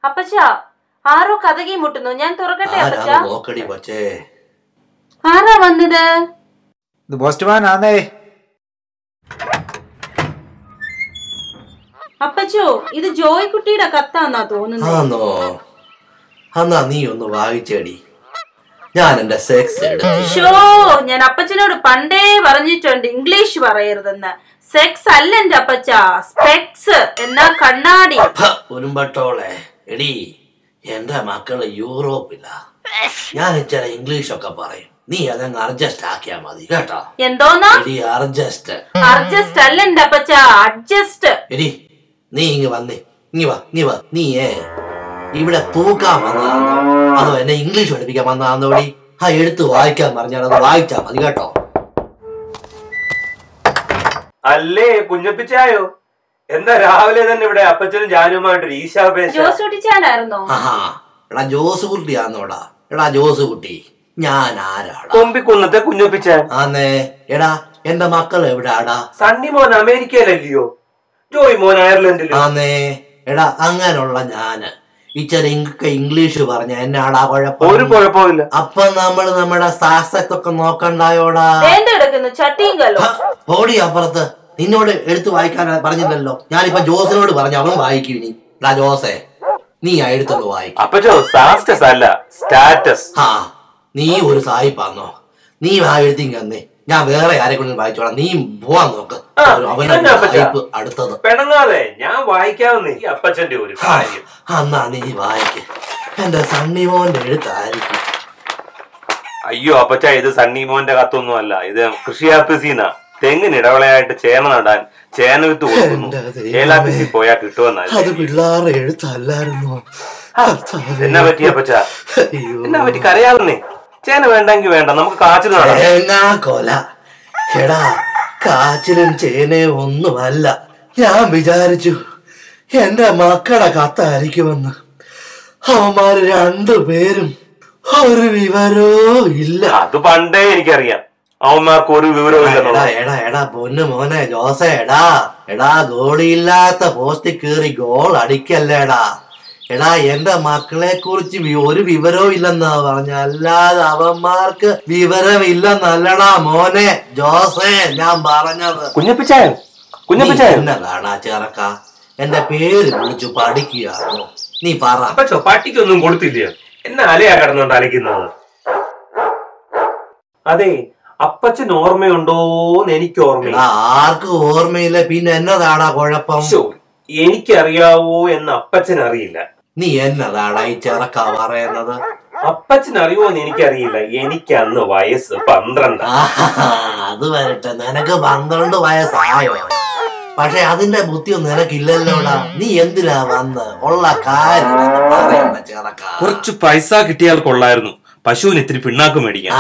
അപ്പച്ചാ ആരോ കതകി മുട്ടുന്നു. ഞാൻ തുറക്കട്ടെ അപ്പച്ചാ? ആരാ വന്നത്? പോസ്റ്റ്മാൻ ആന്നേ. അപ്പച്ചോ, ഇത് ജോയ്ക്കുട്ടിയുടെ കത്താന്നാ തോന്നുന്നു. എന്നാ നീ ഒന്ന് വായിച്ചേടി. ഞാൻ എന്റെ സെക്സ് ഞാൻ അപ്പച്ചനോട് പണ്ടേ പറഞ്ഞിട്ടുണ്ട് ഇംഗ്ലീഷ് പറയരുതെന്ന്. സെക്സ് അല്ല എന്റെ അപ്പച്ച, സ്പെക്സ് എന്നാ കണ്ണാടി. ഉരുമ്പട്ടോളെ എടി, എന്റെ മക്കള് യൂറോപ്പില. ഞാൻ ഇച്ചിരി ഇംഗ്ലീഷ് ഒക്കെ പറയും. നീ അതങ്ങ് അഡ്ജസ്റ്റ് ആക്കിയാ മതി കേട്ടോ. എന്തോന്നാ? അഡ്ജസ്റ്റ് അല്ല എന്റെ അപ്പച്ച, അഡ്ജസ്റ്റ്. എടി നീ ഇങ്ങ് വന്നേ, ഇങ്ങി വാ. നീയേ ഇവിടെ തൂക്കാൻ വന്നതാണോ അതോ എന്നെ ഇംഗ്ലീഷ് പഠിപ്പിക്കാൻ വന്നതാണോടി? ആ എടുത്ത് വായിക്കാൻ പറഞ്ഞാൽ അത് വായിച്ചാ മതി കേട്ടോ. അല്ലേ കുഞ്ഞപ്പിച്ചായോ? എന്താ രാവിലെ തന്നെ ഇവിടെ അപ്പച്ചനും ജാനുമായിട്ടൊരു ഈശാപേശാനായിരുന്നോ? എടാ ജോസ് കുട്ടിയാന്നോടാ. എടാ ജോസ് കുട്ടി, ഞാൻ ആരാടാ? കൊമ്പിക്കുന്നത്തെ കുഞ്ഞപ്പിച്ചാൻ ആന്നേ. എടാ എന്റെ മക്കൾ എവിടാടാ? സണ്ണി മോൻ അമേരിക്കയിലല്ലയോ, ജോയ് മോൻ അയർലൻഡിലോ? ആന്നേ. എടാ അങ്ങനെയുള്ള ഞാന് ഇച്ചിരി ഇംഗ്ലീഷ് പറഞ്ഞ എന്നാടാ കുഴപ്പം? ഒരു കുഴപ്പമില്ല. അപ്പൊ നമ്മള് നമ്മുടെ സാഹസത്തൊക്കെ നോക്കണ്ടായോടാ. ഓടി അപ്പുറത്ത്. നിന്നോട് എടുത്ത് വായിക്കാൻ പറഞ്ഞില്ലല്ലോ. ഞാനിപ്പൊ ജോസിനോട് പറഞ്ഞു, അവൻ വായിക്കും. ഇനി ജോസേ നീ എടുത്തോണ്ട് വായിക്കും. അപ്പച്ചോ സാസ്റ്റസ് അല്ല, സ്റ്റാറ്റസ്. നീ ഒരു സായിപ്പാന്നോ? നീ ആ എഴുത്തിങ്ങന്നേ, ഞാൻ വേറെ ആരെക്കൊണ്ടും വായിച്ചോളാം. നീ പോവാൻ നോക്ക്. അടുത്തത് പെണങ്ങാതെ ഞാൻ വായിക്കാവുന്നേ അപ്പച്ചന്റെ ഒരു കാര്യം. എന്നാ നീ വായിക്ക്. എന്റെ സണ്ണിമോന്റെ എഴുത്തായിരിക്കും. അയ്യോ അപ്പച്ച, ഇത് സണ്ണിമോന്റെ കത്തൊന്നും അല്ല. ഇത് കൃഷി ആഫീസിന്നാ. തെങ്ങിന് ഇടവളയായിട്ട് ചേന നടാൻ ചേന വിത്ത് കൊടുക്കുന്നു. ഏലാഫീസിൽ പോയാ കിട്ടുമെന്നല്ല. അത് പിള്ളേരുടെ എഴുത്തല്ലായിരുന്നു. എന്നാ പറ്റി അപ്പച്ച? എന്നാ പറ്റി കരയാവുന്നേ? ചേന വേണ്ടെങ്കിൽ വേണ്ട, നമുക്ക് കാച്ചിൽ നടാം. കൊല. എടാ കാച്ചിലും ചേനയും ഒന്നുമല്ല. ഞാൻ വിചാരിച്ചു എന്റെ മക്കളുടെ കത്തായിരിക്കുമെന്ന്. അവന്മാര് രണ്ടുപേരും ഒരു വിവരവും ഇല്ല. അത് പണ്ടേ എനിക്കറിയാം. അവന്മാർക്ക് ഒരു വിവരവും ഇല്ല. എടാ പൊന്നു മോനെ ജോസേ, എടാ ഗോളിയില്ലാത്ത പോസ്റ്റിൽ കയറി ഗോൾ അടിക്കല്ലേടാ. എടാ എന്റെ മക്കളെ കുറിച്ച് ഒരു വിവരവും ഇല്ലെന്നാ പറഞ്ഞ, അല്ലാതെ അവന്മാർക്ക് വിവരമില്ലെന്നല്ലടാ മോനെ ജോസേ ഞാൻ പറഞ്ഞത്. എന്നതാണാ ചെറുക്ക എന്റെ പേര് വിളിച്ചു പഠിക്കുകയാണോ? നീ പറ. പട്ടിക്കൊന്നും കൊടുത്തില്ല. എന്നാ അലയാ കിടന്നോണ്ട് അലയ്ക്കുന്നത്? അതെ, അപ്പച്ചൻ ഓർമ്മയുണ്ടോന്ന് എനിക്ക് ഓർമ്മയില്ല. ആർക്കും ഓർമ്മയില്ല, പിന്നെ എന്നതാടാ കുഴപ്പം? എനിക്കറിയാവോ എന്ന് അപ്പച്ചൻ അറിയില്ല. നീ എന്നതാടാ ഈ ചെറുക്ക പറയുന്നത്? അപ്പച്ചൻ അറിയുമോന്ന് എനിക്കറിയില്ല. എനിക്ക് അന്ന് വയസ്സ് 12. അത് വരട്ടെ, നിനക്ക് 12 വയസ്സായോ? പക്ഷെ അതിന്റെ ബുദ്ധിയൊന്നും നിനക്കില്ലല്ലോടാ. നീ എന്തിനാ വന്ന് ഉള്ള കാര്യം പറയണ്ട ചെറുക്ക. കുറച്ച് പൈസ കിട്ടിയാൽ കൊള്ളായിരുന്നു, പശുവിന് ഇത്തിരി പിണ്ണാക്ക് മേടിക്കാം.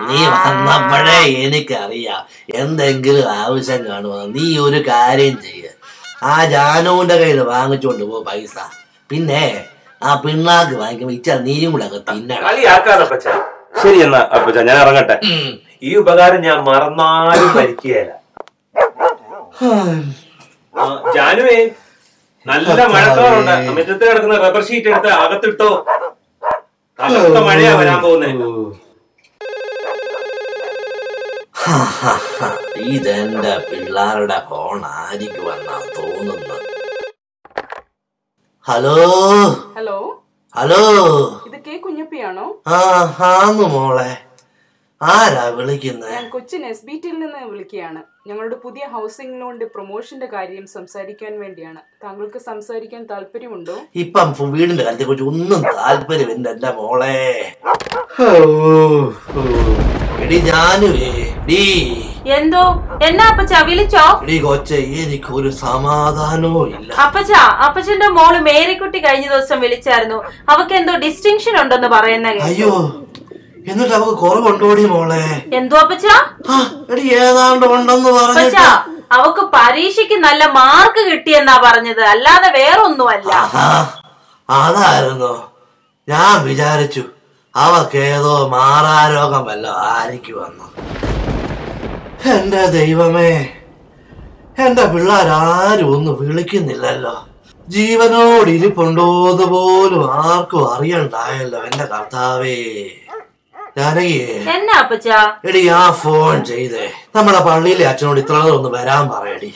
നീ വന്നപ്പോഴേ എനിക്കറിയാം എന്തെങ്കിലും ആവശ്യം കാണുമോ. നീ ഒരു കാര്യം ചെയ്യ, ആ ജാനുവിന്റെ കയ്യിൽ വാങ്ങിച്ചോണ്ട് പോ പൈസ. പിന്നെ ആ പിണ്ണാക്ക് വാങ്ങിക്കുമ്പോ ഇച്ചാ നീയും കൂടെ അങ്ങ് തിന്നണം. ശരി എന്നാ അപ്പച്ച, ഞാൻ ഇറങ്ങട്ടെ. ഈ ഉപകാരം ഞാൻ മറന്നാലും ഭരിക്കുകയല്ല. ജാനുവേ, നല്ല മഴക്കാറുണ്ട്. മുറ്റത്ത് കിടക്കുന്ന റബ്ബർ ഷീറ്റ് എടുത്ത് അകത്തിട്ടോ. കനത്ത മഴയാ വരാൻ പോകുന്നേ. ഇതെന്റെ പിള്ളേരുടെ ഫോൺ ആയിരിക്കുമെന്നാ തോന്നുന്നത്. ഹലോ ഹലോ ഹലോ, ഇത് കെ കുഞ്ഞപ്പിയാണോ? ആന്ന് മോളെ. ആരാ വിളിക്കുന്നത്? ഞാൻ കൊച്ചിൻ SBTയിൽ നിന്ന് വിളിക്കുകയാണ്. ഞങ്ങളുടെ പുതിയ ഹൗസിംഗ് ലോണിന്റെ പ്രൊമോഷന്റെ കാര്യം സംസാരിക്കാൻ വേണ്ടിയാണ്. താങ്കൾക്ക് സംസാരിക്കാൻ താല്പര്യമുണ്ടോ? ഇപ്പം വീടിന്റെ കാര്യത്തെ കുറിച്ച് ഒന്നും താല്പര്യമില്ല എന്റെ മോളെ. എന്തോ എന്നാ അപ്പച്ച വിളിച്ചോ? കൊച്ചെ, എനിക്കൊരു സമാധാനവും ഇല്ല. അപ്പച്ചന്റെ മോള് മേരിക്കുട്ടി കഴിഞ്ഞ ദിവസം വിളിച്ചായിരുന്നു. അവക്ക് എന്തോ ഡിസ്റ്റിങ്ഷൻ ഉണ്ടെന്ന് പറയുന്ന. അയ്യോ, എന്നിട്ട് അവക്ക് കുറവുണ്ടോടി മോളെ? എന്തോ അപ്പച്ച? ഏതാണ്ട് ഉണ്ടെന്ന് പറഞ്ഞ. അവക്ക് പരീക്ഷയ്ക്ക് നല്ല മാർക്ക് കിട്ടിയെന്നാ പറഞ്ഞത്, അല്ലാതെ വേറൊന്നുമല്ല. അതായിരുന്നു. ഞാൻ വിചാരിച്ചു അവക്കേതോ മാറാരോഗം വല്ല ആയിരിക്കുമെന്ന്. എന്റെ ദൈവമേ, എന്റെ പിള്ളേരാരും ഒന്നും വിളിക്കുന്നില്ലല്ലോ. ജീവനോട് ഇരിപ്പുണ്ടോന്ന് പോലും ആർക്കും അറിയണ്ടായല്ലോ എന്റെ കർത്താവേ. ജാനകിയെ, എന്നാ അപ്പച്ച? എടി ആ ഫോൺ ചെയ്തേ നമ്മളെ പള്ളിയിലെ അച്ഛനോട് ഇത്ര ഒന്ന് വരാൻ പറയടി.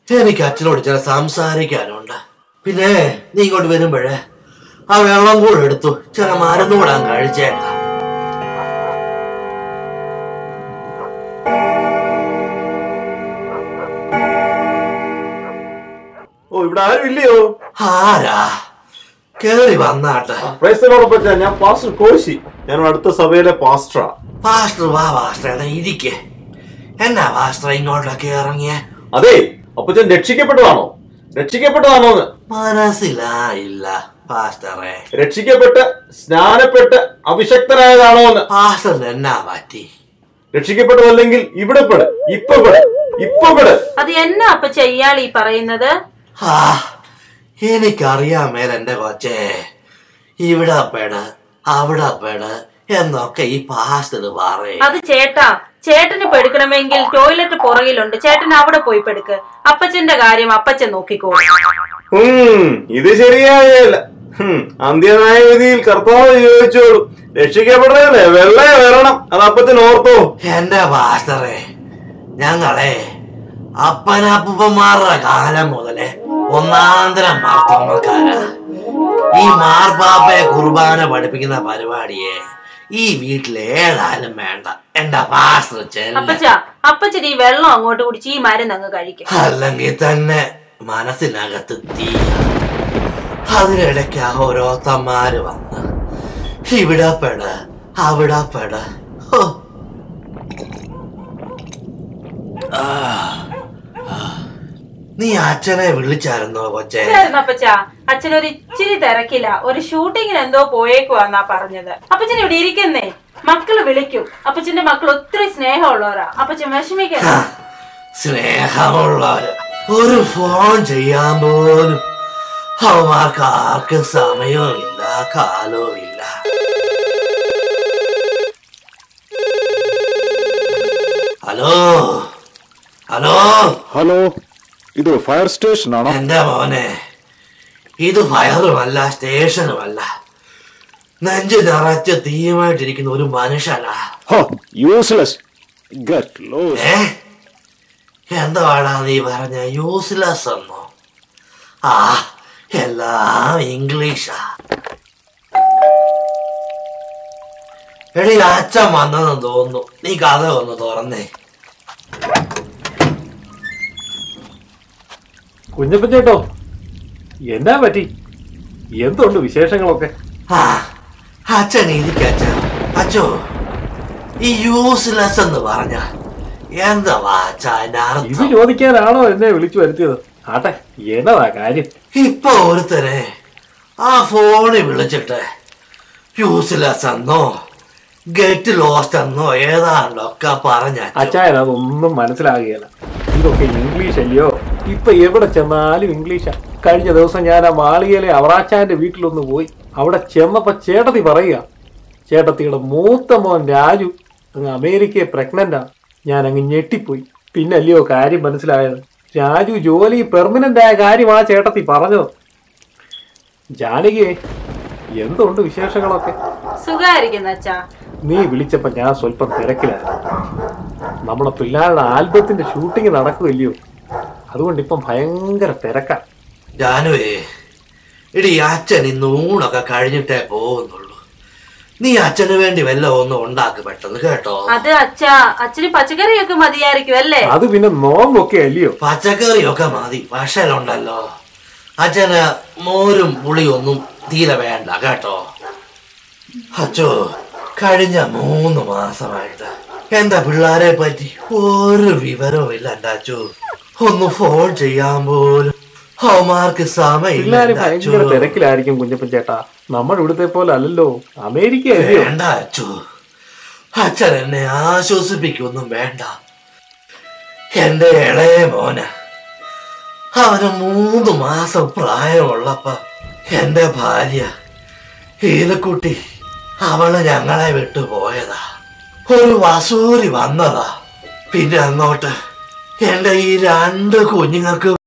എനിക്ക് അച്ഛനോട് ചില സംസാരിക്കാനുണ്ട്. പിന്നെ നീ ഇങ്ങോട്ട് വരുമ്പോഴേ ആ വെള്ളം കൂടെ എടുത്തു ചില മരുന്നും കൂടെ കഴിച്ചേക്കാം. ഓ, ഇവിടെ ആരും ഇല്ലയോ? ആരാ? കേറി വന്നാട്ടെ. ഞാൻ പാസ്റ്റർ കോശി. ഞാൻ അടുത്ത സഭയിലെ പാസ്റ്ററാ. പാസ്റ്റർ വാ പാസ്റ്റർ, എന്നാ ഇരിക്കേ. എന്നാ പാസ്റ്റർ ഇങ്ങോട്ടൊക്കെ ഇറങ്ങിയ? അതെ, അപ്പച്ചൻ രക്ഷിക്കപ്പെട്ടതാണോ? രക്ഷിക്കപ്പെട്ടതാണോന്ന് മനസ്സിലായില്ല പാസ്റ്ററെ. രക്ഷിക്കപ്പെട്ട് സ്നാനപ്പെട്ട് അഭിഷക്തനായതാണോന്ന്. പാസ്റ്ററിന് എന്നാ പറ്റി? രക്ഷിക്കപ്പെട്ടതല്ലെങ്കിൽ ഇവിടെ പെട്, ഇപ്പൊ പെട്, ഇപ്പൊ പെട്. അത് എന്നാ അപ്പച്ച ഇയാൾ ഈ പറയുന്നത്? ആ, എനിക്കറിയാൻ മേൽ എന്റെ കൊച്ചേ. ഇവിടെ പെട് അവിടെ പെട് എന്നൊക്കെ ഈ പാസ്റ്റർ പറയും. അത് ചേട്ടന് പെടുക്കണമെങ്കിൽ ടോയ്ലറ്റ് പുറകിലുണ്ട്, ചേട്ടൻ അവിടെ പോയി പെടുക്ക്. അപ്പച്ചന്റെ കാര്യം അപ്പച്ചൻ നോക്കിക്കോളും. ഇത് ശരിയായല്ല. അന്ത്യനായ വിധിയിൽ കർത്താവ് ചോദിച്ചോളൂ. രക്ഷിക്കപ്പെടുന്നതല്ലേ വെള്ള വരണം, അത് അപ്പച്ചൻ ഓർത്തോ. എന്റെ പാസ്റ്ററെ, ഞങ്ങളെ അപ്പനപ്പൂപ്പന്മാരുടെ കാലം മുതലേ ഒന്നാന്തരം മാർത്തോമക്കാരാ. ഈ മാർപ്പാപ്പയെ കുർബാന പഠിപ്പിക്കുന്ന പരിപാടിയെ ഈ വീട്ടിൽ ഏതായാലും വേണ്ട. എന്റെ പാസ്റ്റർ അപ്പച്ചൻ ഈ വെള്ളം അങ്ങോട്ട് കുടിച്ച് ഈ മരുന്ന് അങ്ങ് കഴിക്കും. അല്ലെങ്കിൽ തന്നെ മനസ്സിനകത്ത് തീ. അതിനിടയ്ക്ക് ഓരോത്തന്മാര് വന്ന് ഇവിടെ പെട് അവിടെ പെട്. നീ അച്ഛനെ വിളിച്ചായിരുന്നോ കൊച്ചേ? അപ്പച്ച, അച്ഛനൊരു ഇച്ചിരി തിരക്കില്ല, ഒരു ഷൂട്ടിങ്ങിന് എന്തോ പോയേക്കുവാന്നാ പറഞ്ഞത്. അപ്പച്ചൻ ഇവിടെ ഇരിക്കുന്നേ, മക്കള് വിളിക്കും. അപ്പച്ചന്റെ മക്കൾ ഒത്തിരി സ്നേഹമുള്ളവരാ, അപ്പച്ചൻ വിഷമിക്കണ്ട. സ്നേഹമുള്ളവര് ഒരു ഫോൺ ചെയ്യാൻ പോലും അവന്മാർക്ക് ആർക്കും സമയവും ഇല്ല കാലവും ഇല്ല. ഹലോ ഹലോ ഹലോ, ഇത് ഫയർ സ്റ്റേഷൻ ആണോ? എന്റെ മോനെ, ഇത് ഫയറുമല്ല സ്റ്റേഷനുമല്ല, നെഞ്ചു നിറച്ച് തീയുമായിട്ടിരിക്കുന്ന ഒരു മനുഷ്യനാ. യൂസ്ലെസ്. Get lost. എന്താണ് നീ പറഞ്ഞ യൂസ്ലെസ് എന്നോ? ആ, എല്ലാം ഇംഗ്ലീഷാ. എടി അച്ഛൻ വന്നെന്ന് തോന്നുന്നു, നീ കഥ ഒന്ന് തുറന്നേ. കുഞ്ഞപ്പച്ചേട്ടോ, എന്നാ പറ്റി? എന്തുണ്ട് വിശേഷങ്ങളൊക്കെ? ആ, അച്ഛൻ ഇരിക്കച്ച. അച്ഛോ, ഈ യൂസ്ലെസ് എന്ന് പറഞ്ഞ എന്താ ഇത് ചോദിക്കാനാണോ എന്നെ വിളിച്ചു വരുത്തിയത്? ആട്ടെ, എന്നതാ കാര്യം? ഇപ്പൊ ഒരുത്തരെ ആ ഫോണിൽ വിളിച്ചിട്ട് യൂസ്ലെസ് എന്നോ ഗെറ്റ് ലോസ്റ്റ് എന്നോ ഏതാണ്ടൊക്കെ പറഞ്ഞ. അച്ചായൻ അതൊന്നും മനസ്സിലാകുകയില്ല. ഇതൊക്കെ ഇംഗ്ലീഷ് അല്ലയോ? ഇപ്പൊ എവിടെ ചെന്നാലും ഇംഗ്ലീഷാ. കഴിഞ്ഞ ദിവസം ഞാൻ ആ മാളികയിലെ അവറാച്ചാന്റെ വീട്ടിലൊന്ന് പോയി. അവിടെ ചെന്നപ്പോ ചേട്ടത്തി പറയുക, ചേട്ടത്തിയുടെ മൂത്ത മോൻ രാജു അങ്ങ് അമേരിക്കയെ പ്രഗ്നന്റാ. ഞാൻ അങ്ങ് ഞെട്ടിപ്പോയി. പിന്നല്ലയോ കാര്യം മനസ്സിലായത്. രാജു ജോലി പെർമനന്റ് ആയ കാര്യമാ ചേട്ടത്തി പറഞ്ഞത്. ജാനകിയെ, എന്തുണ്ട് വിശേഷങ്ങളൊക്കെ? സുഖായിരിക്കുന്നു അച്ഛാ. നീ വിളിച്ചപ്പോ ഞാൻ സ്വല്പം തിരക്കിലായിരുന്നു. നമ്മളെ പിള്ളേരുടെ ആൽബത്തിന്റെ ഷൂട്ടിങ് നടക്കുമല്ലയോ, അതുകൊണ്ട് ഇപ്പം ഭയങ്കര തിരക്കാ. ജാനുവേ, ഇടി അച്ഛൻ ഇന്ന് ഊണൊക്കെ കഴിഞ്ഞിട്ടേ പോകുന്നുള്ളൂ. നീ അച്ഛന് വേണ്ടി വല്ല ഒന്നും ഉണ്ടാക്ക് പെട്ടെന്ന്, കേട്ടോ? അത് അച്ഛാ, അച്ഛന് പച്ചക്കറിയൊക്കെ മതിയായിരിക്കും അല്ലേ? അത് പിന്നെ നോമ്പൊക്കെ അല്ലയോ? പച്ചക്കറിയൊക്കെ മതി, പക്ഷേലുണ്ടല്ലോ അച്ഛന് മോരും പുളിയൊന്നും തീരെ വേണ്ട, കേട്ടോ? അച്ഛോ, കഴിഞ്ഞ 3 മാസമായിട്ട് എന്റെ പിള്ളേരെ പറ്റി ഒരു വിവരവും ഇല്ല എന്റെ അച്ഛോ. ഒന്ന് ഫോൺ ചെയ്യാൻ പോലും അവന്മാർക്ക് സമയമില്ല. ഭയങ്കര തിരക്കിലായിരിക്കും കുഞ്ഞപ്പൻ ചേട്ടാ. നമ്മുടെ ഇവിടുത്തെ പോലെ അല്ലല്ലോ, അമേരിക്ക. വേണ്ട അച്ഛോ, അച്ഛൻ എന്നെ ആശ്വസിപ്പിക്കൊന്നും വേണ്ട. എന്റെ ഇളയ മോന, അവന് 3 മാസം പ്രായമുള്ളപ്പ എന്റെ ഭാര്യ ഈലക്കുട്ടി അവള് ഞങ്ങളെ വിട്ടു പോയതാ. ഒരു വസൂരി വന്നതാ. പിന്നെ അങ്ങോട്ട് എന്റെ ഈ 2 കുഞ്ഞുങ്ങൾക്ക്